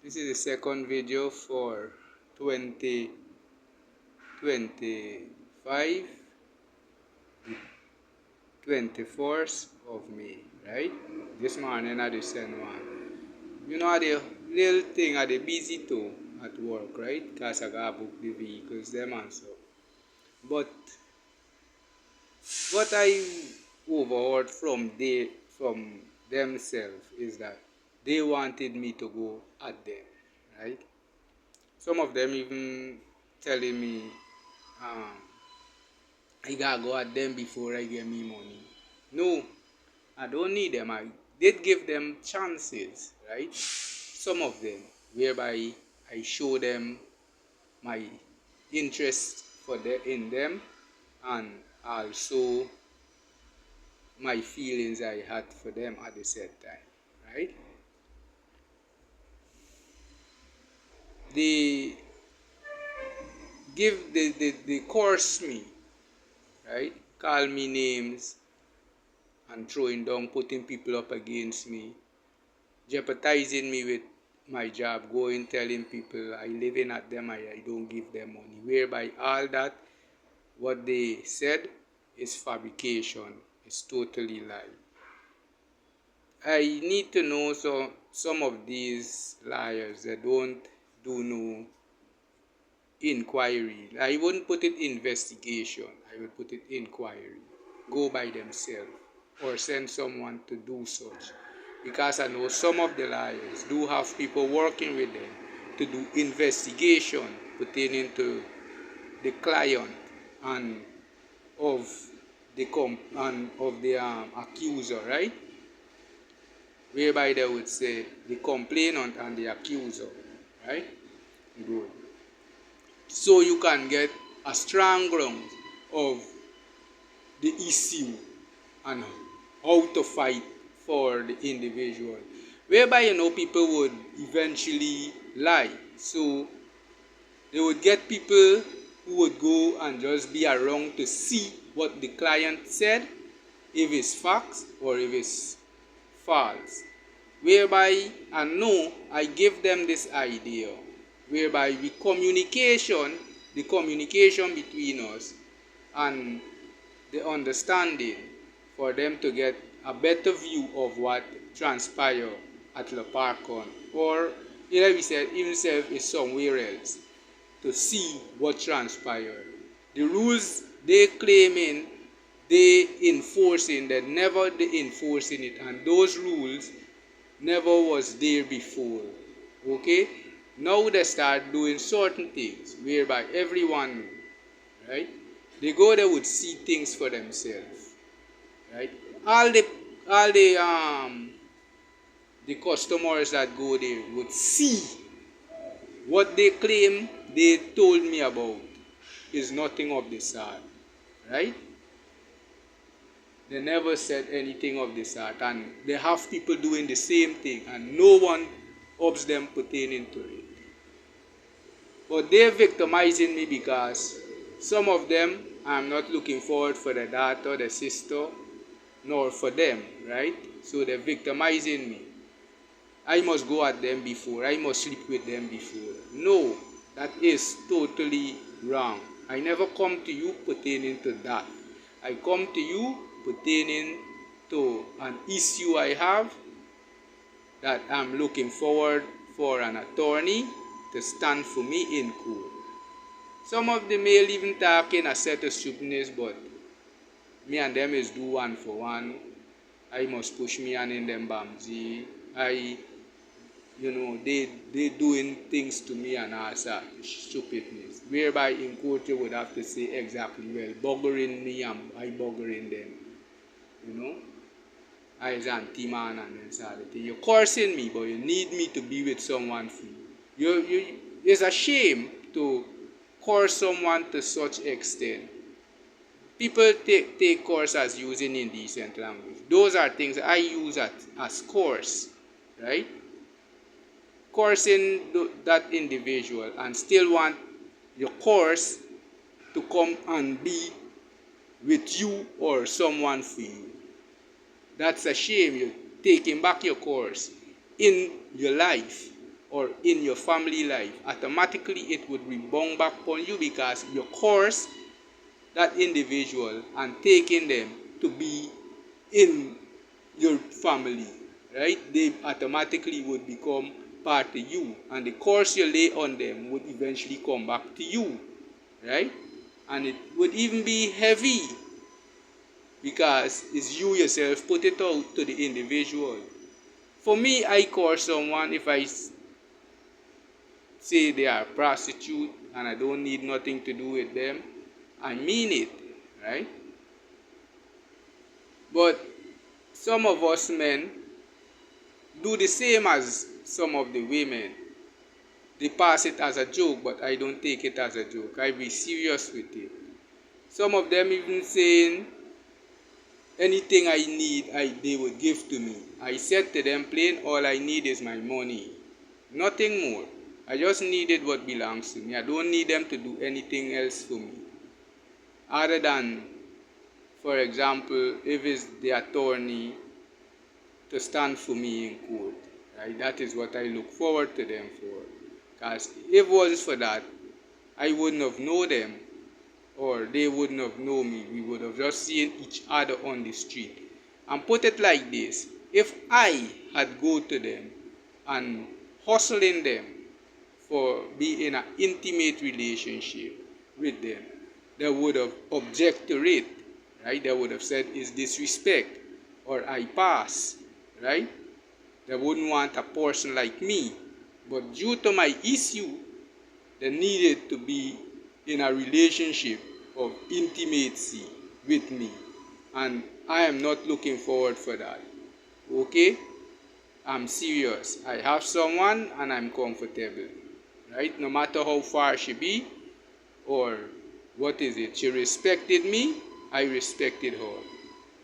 This is the second video for 2025, 24th of May, right? This morning I just send one. You know, the little thing I the busy too at work, right? Because I gotta book the vehicles, them and so. But what I overheard from themselves is that they wanted me to go at them, right? Some of them even telling me, um, I gotta go at them before I get me money. No, I don't need them. I did give them chances, right? Some of them, whereby I show them my interest in them, and also my feelings I had for them at the same time, right? They they curse me, right? Call me names and throwing down, putting people up against me, jeopardizing me with my job, going telling people I living at them, I don't give them money. Whereby all that what they said is fabrication, is totally lie. I need to know some of these liars that don't do no inquiry. I wouldn't put it investigation, I would put it inquiry. Go by themselves or send someone to do such. Because I know some of the liars do have people working with them to do investigation pertaining to the client and of the accuser, right? Whereby they would say the complainant and the accuser, right? Good. So you can get a strong ground of the issue and how to fight for the individual. Whereby people would eventually lie. So they would get people who would go and just be around to see what the client said, if it's facts or if it's false. Whereby I know I give them this idea, whereby the communication between us and the understanding for them to get a better view of what transpired at La Parcon, or like we said, himself is somewhere else to see what transpired. The rules they claiming they enforcing, that never they enforcing it, and those rules never was there before. Okay? Now they start doing certain things whereby everyone, right? They go there would see things for themselves. Right? All the customers that go there would see what they claim they told me about is nothing of the sort. Right? They never said anything of the sort, and they have people doing the same thing, and no one helps them pertaining to it. But they're victimizing me because some of them I'm not looking forward for the daughter, the sister, nor for them, right? So they're victimizing me. I must go at them before, I must sleep with them before. No, that is totally wrong. I never come to you pertaining to that. I come to you pertaining to an issue I have that I'm looking forward for an attorney to stand for me in court. Some of the male even talking a set of stupidness, but me and them is do one for one. I must push me and in them bamsy. They doing things to me and all that stupidness. Whereby in court you would have to say exactly, well, buggering me and I buggering them. You know? I is anti-man and insanity. You're cursing me, but you need me to be with someone for you. It's a shame to curse someone to such extent. People take curse as using indecent language. Those are things I use as curse, right? Cursing that individual and still want your curse to come and be with you or someone for you. That's a shame. You're taking back your course in your life or in your family life, automatically it would rebound back upon you because you curse that individual and taking them to be in your family, right? They automatically would become part of you, and the curse you lay on them would eventually come back to you, right? And it would even be heavy because it's you yourself put it out to the individual. For me, I curse someone if I say they are a prostitute and I don't need nothing to do with them. I mean it, right? But some of us men do the same as some of the women. They pass it as a joke, but I don't take it as a joke. I be serious with it. Some of them even saying anything I need, they would give to me. I said to them plain, all I need is my money. Nothing more. I just needed what belongs to me. I don't need them to do anything else for me. Other than, for example, if it's the attorney to stand for me in court. Right? That is what I look forward to them for. Because if it was for that, I wouldn't have known them or they wouldn't have known me. We would have just seen each other on the street. And put it like this, if I had go to them and hustling them for being in an intimate relationship with them, they would have objected to it, right? They would have said it's disrespect or I pass, right? They wouldn't want a person like me. But due to my issue, they needed to be in a relationship of intimacy with me. And I am not looking forward for that. Okay? I'm serious. I have someone and I'm comfortable. Right? No matter how far she be or what is it. She respected me, I respected her.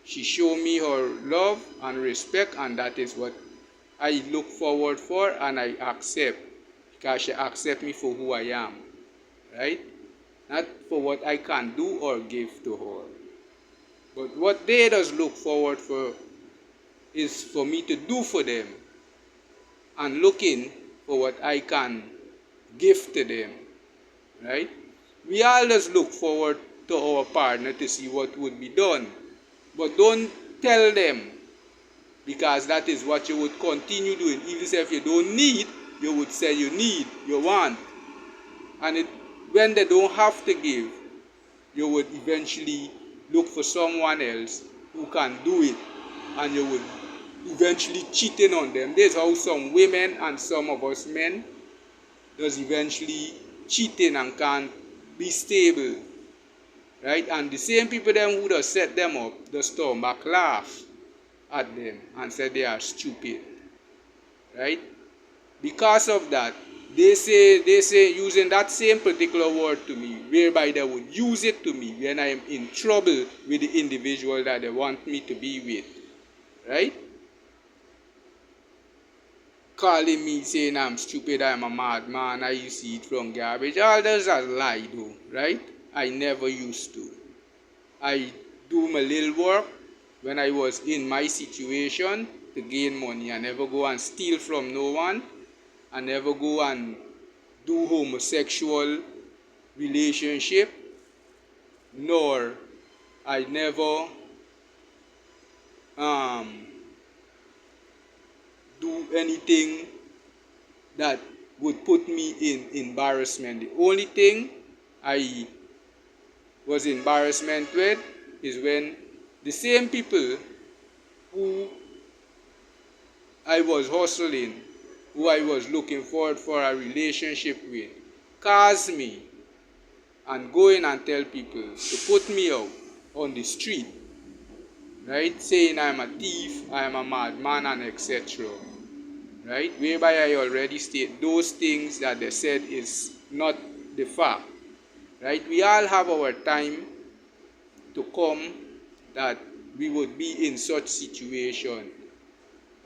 She showed me her love and respect, and that is what I look forward for and I accept, because she accepts me for who I am, right? Not for what I can do or give to her. But what they does look forward for is for me to do for them and looking for what I can give to them, right? We all just look forward to our partner to see what would be done. But don't tell them, because that is what you would continue doing. Even if you don't need, you would say you need, you want. And when they don't have to give, you would eventually look for someone else who can do it. And you would eventually cheating on them. This is how some women and some of us men does eventually cheating and can't be stable. Right? And the same people them who does set them up, just turn back laugh at them and say they are stupid. Right? Because of that, they say using that same particular word to me, whereby they would use it to me when I am in trouble with the individual that they want me to be with. Right? Calling me saying I'm stupid, I'm a madman, I used to eat from garbage. All that's a lie though, right? I never used to. I do my little work when I was in my situation to gain money. I never go and steal from no one. I never go and do homosexual relationship. Nor I never do anything that would put me in embarrassment. The only thing I was embarrassment with is when the same people who I was hustling, who I was looking forward for a relationship with, cause me and go in and tell people to put me out on the street, right? Saying I'm a thief, I'm a madman, and etc. Right? Whereby I already state those things that they said is not the fact. Right? We all have our time to come that we would be in such situation.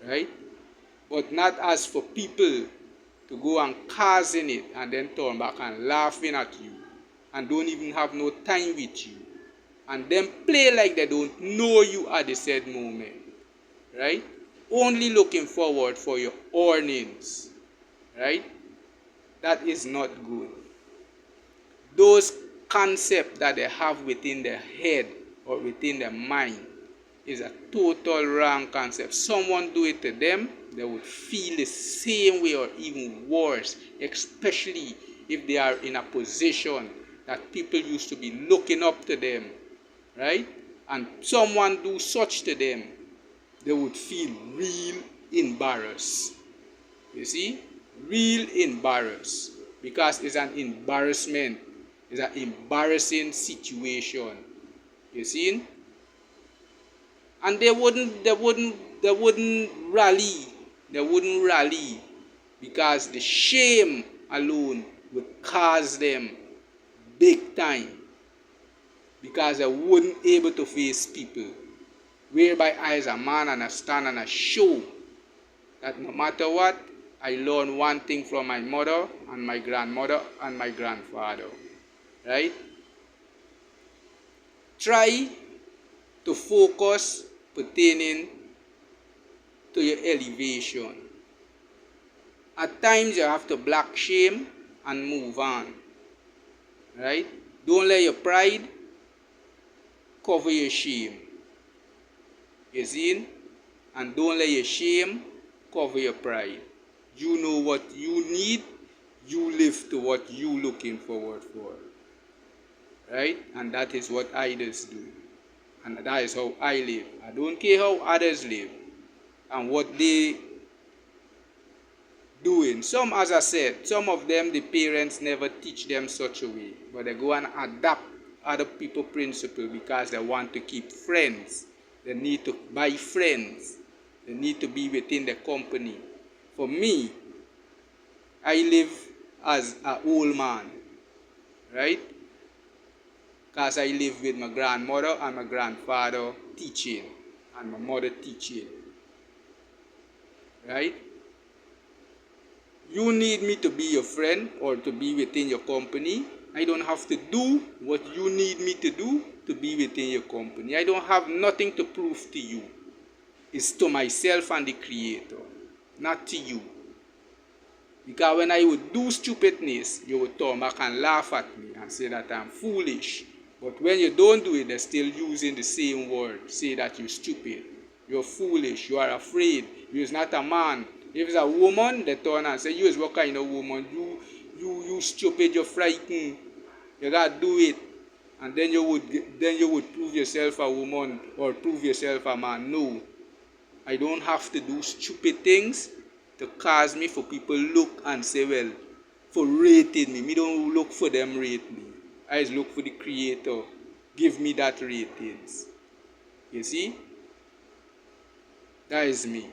Right? But not as for people to go and causing it and then turn back and laughing at you and don't even have no time with you and then play like they don't know you at the said moment. Right? Only looking forward for your earnings. right? That is not good. Those concepts that they have within their head or within their mind is a total wrong concept. Someone do it to them, they would feel the same way or even worse, especially if they are in a position that people used to be looking up to them, right? And someone do such to them, they would feel real embarrassed. You see? Real embarrassed. Because it's an embarrassment. It's an embarrassing situation. You see? And they wouldn't rally. They wouldn't rally because the shame alone would cause them big time. Because they wouldn't able to face people. Whereby I as a man and I stand and I show that no matter what, I learned one thing from my mother and my grandmother and my grandfather. Right? Try to focus pertaining to your elevation. At times you have to block shame and move on. Right? Don't let your pride cover your shame. You see? And don't let your shame cover your pride. You know what you need. You live to what you looking forward for. Right? And that is what idols do. And that is how I live. I don't care how others live and what they doing. Some, as I said, some of them, the parents never teach them such a way. But they go and adapt other people's principles because they want to keep friends. They need to buy friends. They need to be within the company. For me, I live as an old man. Right? Because I live with my grandmother and my grandfather teaching. And my mother teaching. Right? You need me to be your friend or to be within your company. I don't have to do what you need me to do to be within your company. I don't have nothing to prove to you. It's to myself and the Creator, not to you. Because when I would do stupidness, you would turn back and laugh at me and say that I'm foolish. But when you don't do it, they're still using the same word. Say that you're stupid, you're foolish, you are afraid, you're not a man. If it's a woman, they turn and say, you is what kind of woman? You stupid, you're frightened. You gotta do it. And then you would prove yourself a woman or prove yourself a man. No. I don't have to do stupid things to cause me for people look and say, well, for rating me. Me don't look for them rate me. I just look for the Creator. Give me that ratings. You see? That is me.